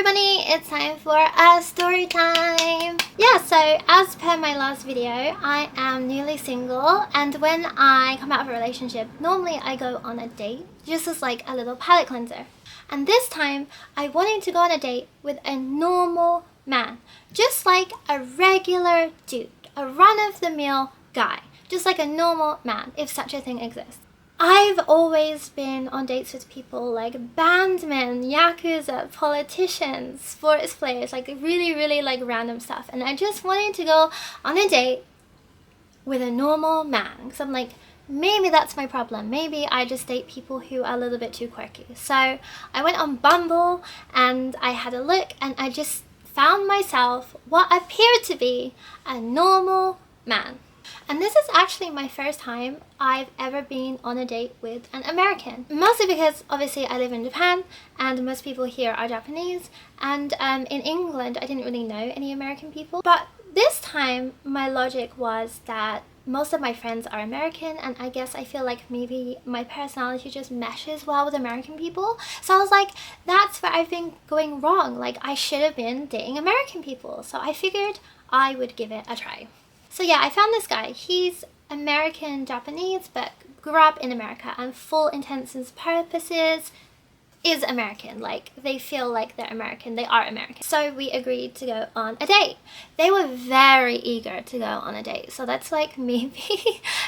everybody, it's time for a story time. Yeah, so as per my last video, I am newly single, and when I come out of a relationship, normally I go on a date, just as like a little palate cleanser. And this time, I wanted to go on a date with a normal man, just like a regular dude, a run-of-the-mill guy, just like a normal man, if such a thing exists. I've always been on dates with people like bandmen, yakuza, politicians, sports players, like really like random stuff. And I just wanted to go on a date with a normal man. Because I'm like, maybe that's my problem. Maybe I just date people who are a little bit too quirky. So I went on Bumble and I had a look and I just found myself what appeared to be a normal man. And this is actually my first time I've ever been on a date with an American. Mostly because obviously I live in Japan and most people here are Japanese, and in England I didn't really know any American people. But this time my logic was that most of my friends are American, and I guess I feel like maybe my personality just meshes well with American people. So I was like, that's where I've been going wrong. Like, I should have been dating American people. So I figured I would give it a try. So yeah, I found this guy. He's American Japanese, but grew up in America, and full intents and purposes is American. Like, they feel like they're American, they are American. So we agreed to go on a date. They were very eager to go on a date, so that's like maybe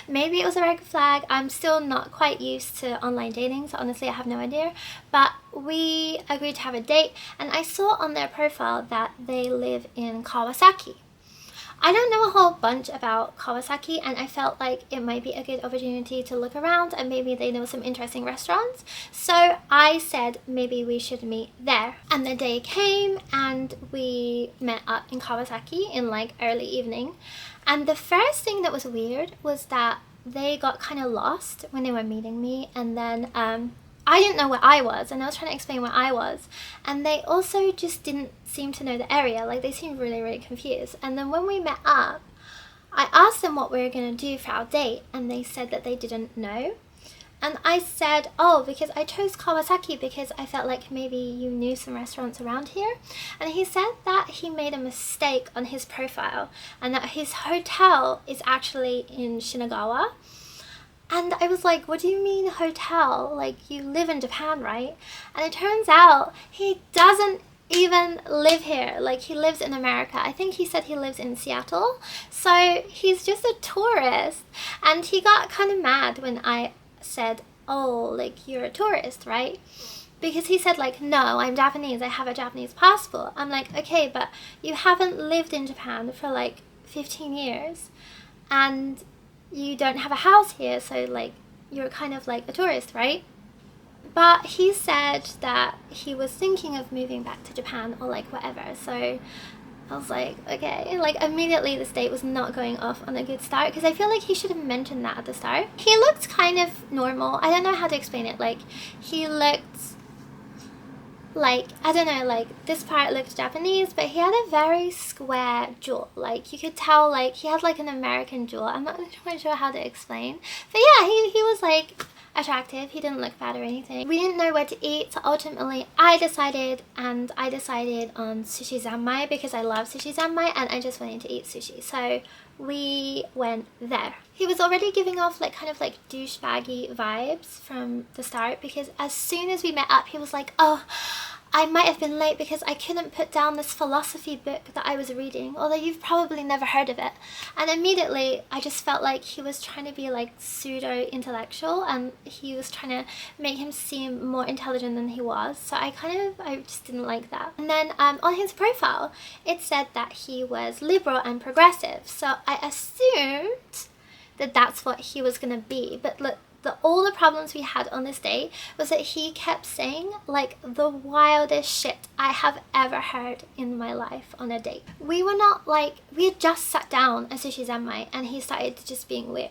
it was a red flag. I'm still not quite used to online dating, so honestly I have no idea. But we agreed to have a date, and I saw on their profile that they live in Kawasaki. I don't know a whole bunch about Kawasaki, and I felt like it might be a good opportunity to look around, and maybe they know some interesting restaurants. So I said maybe we should meet there. And the day came and we met up in Kawasaki in like early evening. And the first thing that was weird was that they got kind of lost when they were meeting me, and then I didn't know where I was, and I was trying to explain where I was, and they also just didn't seem to know the area. Like, they seemed really confused. And then when we met up, I asked them what we were going to do for our date, and they said that they didn't know. And I said, oh, because I chose Kawasaki because I felt like maybe you knew some restaurants around here. And he said that he made a mistake on his profile, and that his hotel is actually in Shinagawa. And I was like, what do you mean hotel? Like, you live in Japan, right? And it turns out he doesn't even live here. Like, he lives in America. I think he said he lives in Seattle. So he's just a tourist. And he got kind of mad when I said, oh, like, you're a tourist, right? Because he said, like, no, I'm Japanese. I have a Japanese passport. I'm like, okay, but you haven't lived in Japan for like 15 years. And you don't have a house here, so like you're kind of like a tourist, right? But he said that he was thinking of moving back to Japan or like whatever. So I was like, okay. Like, immediately this date was not going off on a good start, because I feel like he should have mentioned that at the start. He looked kind of normal. I don't know how to explain it. Like, he looked like, I don't know, like, this part looked Japanese, but he had a very square jaw. Like, you could tell, like, he had like an American jaw. I'm not quite sure how to explain. But yeah, he was like attractive. He didn't look bad or anything. We didn't know where to eat, so ultimately I decided on sushi zanmai, because I love sushi zanmai and I just wanted to eat sushi. So we went there. He was already giving off like kind of like douchebaggy vibes from the start, because as soon as we met up he was like, oh, I might have been late because I couldn't put down this philosophy book that I was reading, although you've probably never heard of it. And immediately I just felt like he was trying to be like pseudo-intellectual, and he was trying to make him seem more intelligent than he was. So I just didn't like that. And then on his profile it said that he was liberal and progressive, so I assumed that that's what he was gonna be. But look, all the problems we had on this date was that he kept saying like the wildest shit I have ever heard in my life on a date. We had just sat down at sushi zanmai and he started just being weird.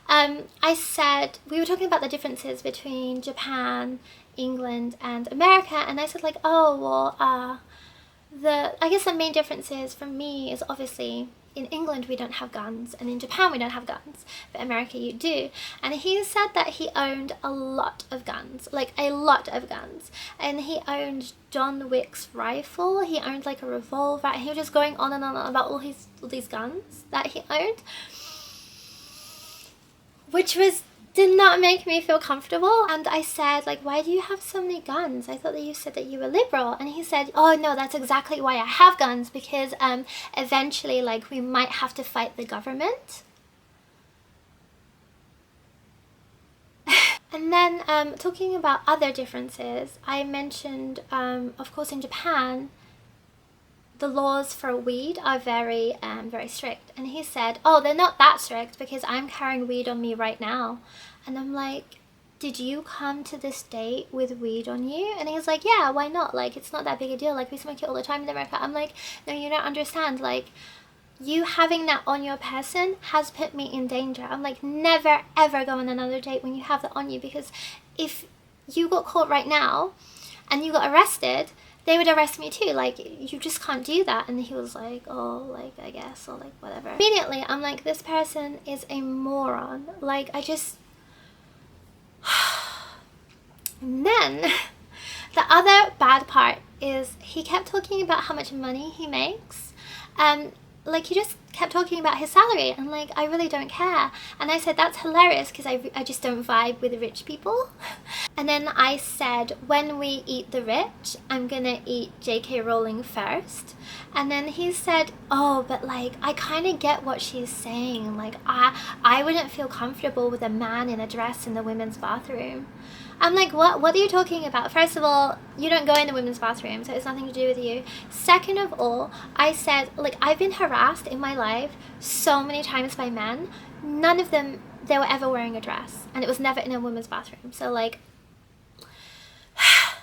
I said, we were talking about the differences between Japan, England and America, and I said like, oh, well, I guess the main differences for me is obviously in England we don't have guns, and in Japan we don't have guns, but America you do. And he said that he owned a lot of guns, like a lot of guns. And he owned John Wick's rifle, he owned like a revolver, and he was just going on and on about all these guns that he owned, which did not make me feel comfortable. And I said, like, why do you have so many guns? I thought that you said that you were liberal. And he said, oh no, that's exactly why I have guns, because eventually, like, we might have to fight the government. And then talking about other differences, I mentioned, of course, in Japan the laws for weed are very strict. And he said, oh, they're not that strict because I'm carrying weed on me right now. And I'm like, did you come to this date with weed on you? And he's like, yeah, why not? Like, it's not that big a deal. Like, we smoke it all the time in America. I'm like, no, you don't understand. Like, you having that on your person has put me in danger. I'm like, never ever go on another date when you have that on you, because if you got caught right now and you got arrested, they would arrest me too. Like, you just can't do that. And he was like, oh, like, I guess, or like, whatever. Immediately, I'm like, this person is a moron. Like, I just... And then, the other bad part is he kept talking about how much money he makes. Like, he just kept talking about his salary, and like, I really don't care. And I said, that's hilarious, because I just don't vibe with rich people. And then I said, when we eat the rich, I'm gonna eat JK Rowling first. And then he said, oh, but like, I kind of get what she's saying. Like, I wouldn't feel comfortable with a man in a dress in the women's bathroom. I'm like, what are you talking about? First of all, you don't go in the women's bathroom, so it's nothing to do with you. Second of all, I said, like, I've been harassed in my life so many times by men. None of them, they were ever wearing a dress, and it was never in a women's bathroom. So like,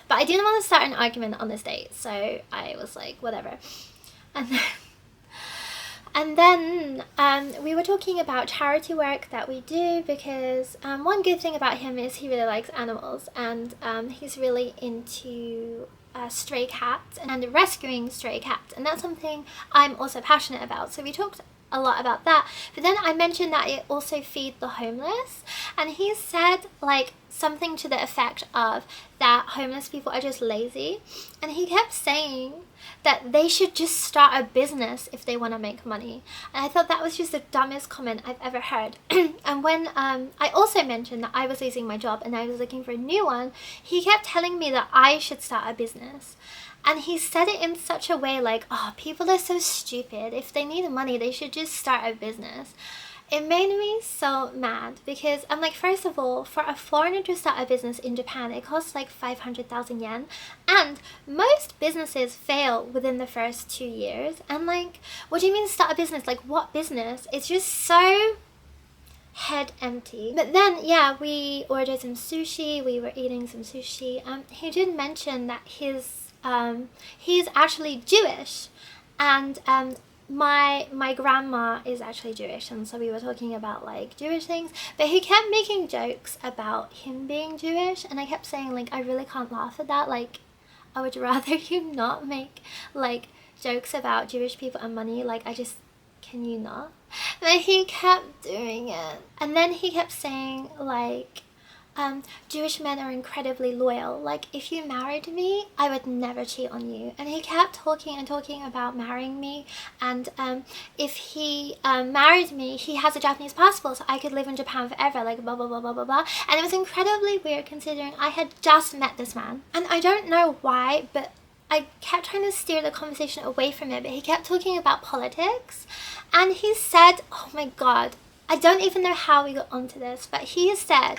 but I didn't want to start an argument on this date, so I was like, whatever. And then we were talking about charity work that we do, because one good thing about him is he really likes animals, and he's really into stray cats and rescuing stray cats, and that's something I'm also passionate about. So we talked a lot about that. But then I mentioned that it also feed the homeless, and he said like something to the effect of that homeless people are just lazy, and he kept saying that they should just start a business if they want to make money. And I thought that was just the dumbest comment I've ever heard. And when I also mentioned that I was losing my job and I was looking for a new one, he kept telling me that I should start a business. And he said it in such a way like, oh, people are so stupid. If they need money, they should just start a business. It made me so mad, because I'm like, first of all, for a foreigner to start a business in Japan, it costs like 500,000 yen, and most businesses fail within the first 2 years. And like, what do you mean start a business? Like, what business? It's just so head empty. But then, yeah, we ordered some sushi. We were eating some sushi. He did mention that he's actually Jewish, and my grandma is actually Jewish, and so we were talking about like Jewish things, but he kept making jokes about him being Jewish, and I kept saying like, I really can't laugh at that. Like, I would rather you not make like jokes about Jewish people and money. Like, can you not? But he kept doing it. And then he kept saying like, Jewish men are incredibly loyal. Like, if you married me, I would never cheat on you. And he kept talking and talking about marrying me. And if he married me, he has a Japanese passport, so I could live in Japan forever. Like, blah, blah, blah, blah, blah, blah. And it was incredibly weird considering I had just met this man. And I don't know why, but I kept trying to steer the conversation away from it. But he kept talking about politics. And he said, oh my God, I don't even know how we got onto this, but he said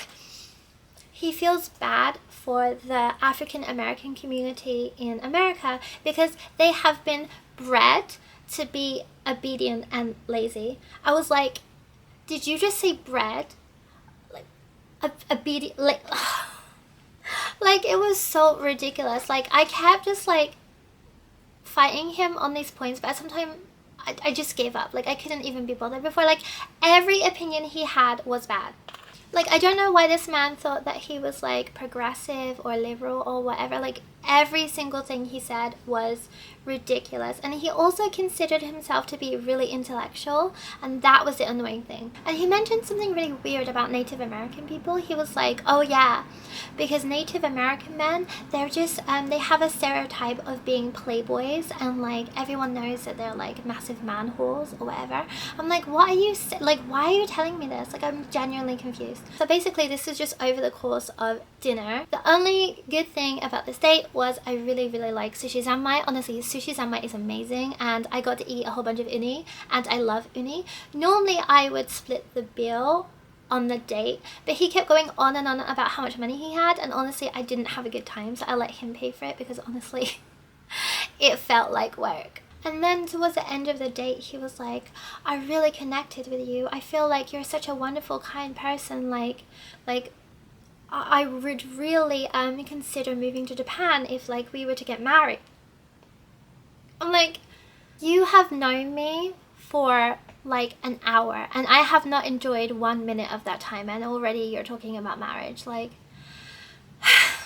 he feels bad for the African American community in America because they have been bred to be obedient and lazy. I was like, did you just say bred? Like, obedient, like, like, it was so ridiculous. Like, I kept just like fighting him on these points, but sometimes I just gave up. Like, I couldn't even be bothered before. Like, every opinion he had was bad. Like, I don't know why this man thought that he was like progressive or liberal or whatever. Like, every single thing he said was ridiculous, and he also considered himself to be really intellectual, and that was the annoying thing. And he mentioned something really weird about Native American people. He was like, oh yeah, because Native American men, they're just they have a stereotype of being playboys, and like everyone knows that they're like massive man whores or whatever. I'm like, what are you like, why are you telling me this? Like, I'm genuinely confused. So basically this is just over the course of dinner. The only good thing about this date was I really like sushi zanmai. Honestly, sushi zanmai is amazing, and I got to eat a whole bunch of uni, and I love uni. Normally I would split the bill on the date, but he kept going on and on about how much money he had, and honestly I didn't have a good time, so I let him pay for it because honestly it felt like work. And then towards the end of the date, he was like, I really connected with you. I feel like you're such a wonderful, kind person. Like I would really consider moving to Japan if like we were to get married. I'm like, you have known me for like an hour and I have not enjoyed 1 minute of that time, and already you're talking about marriage. Like,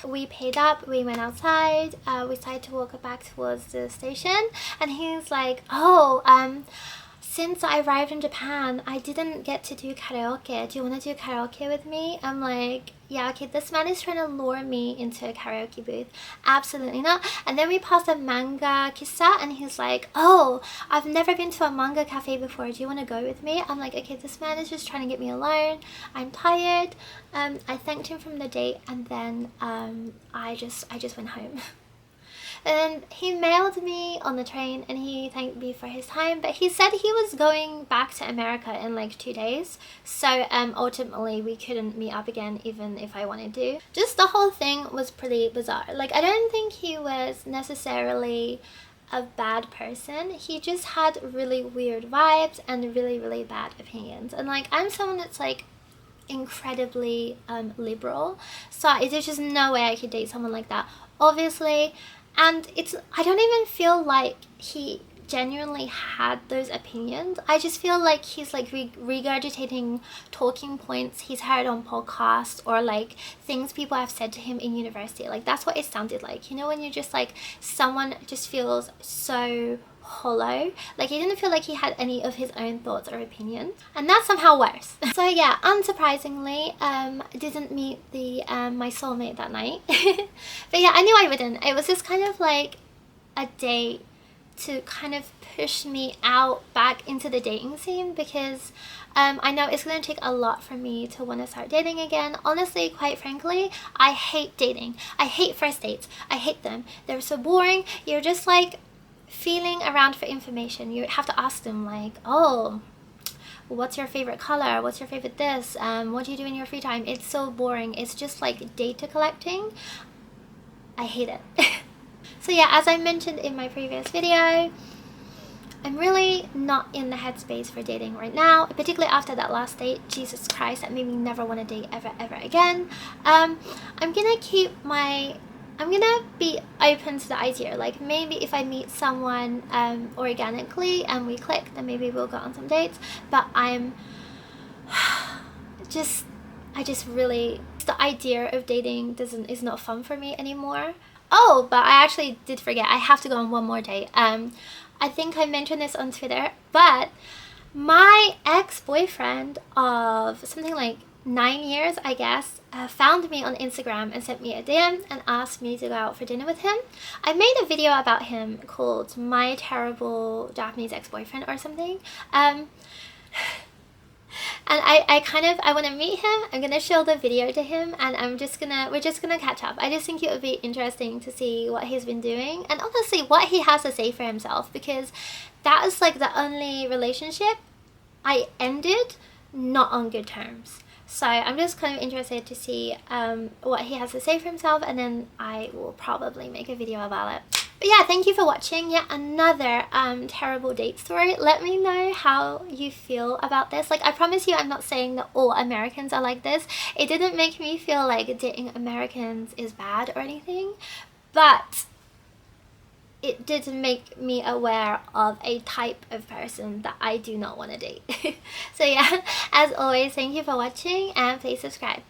we paid up, we went outside, we decided to walk back towards the station, and he's like, oh, since I arrived in Japan, I didn't get to do karaoke. Do you want to do karaoke with me? I'm like, yeah, okay, this man is trying to lure me into a karaoke booth. Absolutely not. And then we passed a manga kissa, and he's like, oh, I've never been to a manga cafe before. Do you want to go with me? I'm like, okay, this man is just trying to get me alone. I'm tired. I thanked him from the date, and then I just went home. And he mailed me on the train, and he thanked me for his time, but he said he was going back to America in like 2 days, so ultimately we couldn't meet up again even if I wanted to. Just the whole thing was pretty bizarre. Like, I don't think he was necessarily a bad person, he just had really weird vibes and really bad opinions. And like, I'm someone that's like incredibly liberal, so there's just no way I could date someone like that, obviously. And I don't even feel like he genuinely had those opinions. I just feel like he's like regurgitating talking points he's heard on podcasts, or like things people have said to him in university. Like, that's what it sounded like, you know, when you're just like, someone just feels so hollow. Like, he didn't feel like he had any of his own thoughts or opinions, and that's somehow worse. So yeah, unsurprisingly, didn't meet the my soulmate that night. But yeah, I knew I wouldn't. It was just kind of like a date to kind of push me out back into the dating scene, because I know it's going to take a lot for me to want to start dating again. Honestly, quite frankly, I hate dating. I hate first dates. I hate them. They're so boring. You're just like feeling around for information. You have to ask them like, oh, what's your favorite color? What's your favorite this? What do you do in your free time? It's so boring. It's just like data collecting. I hate it. So yeah, as I mentioned in my previous video, I'm really not in the headspace for dating right now, particularly after that last date. Jesus Christ, that made me never want to date ever again. I'm gonna be open to the idea, like maybe if I meet someone organically and we click, then maybe we'll go on some dates. But I just really, the idea of dating is not fun for me anymore. Oh, but I actually did forget, I have to go on one more date. I think I mentioned this on Twitter, but my ex-boyfriend of something like 9 years, I guess, found me on Instagram and sent me a DM and asked me to go out for dinner with him. I made a video about him called My Terrible Japanese Ex-Boyfriend or something. And I want to meet him. I'm going to show the video to him, and we're just going to catch up. I just think it would be interesting to see what he's been doing, and honestly what he has to say for himself, because that is like the only relationship I ended not on good terms. So I'm just kind of interested to see what he has to say for himself, and then I will probably make a video about it. But yeah, thank you for watching yet another terrible date story. Let me know how you feel about this. Like, I promise you, I'm not saying that all Americans are like this. It didn't make me feel like dating Americans is bad or anything, but it did make me aware of a type of person that I do not want to date. So yeah, as always, thank you for watching and please subscribe.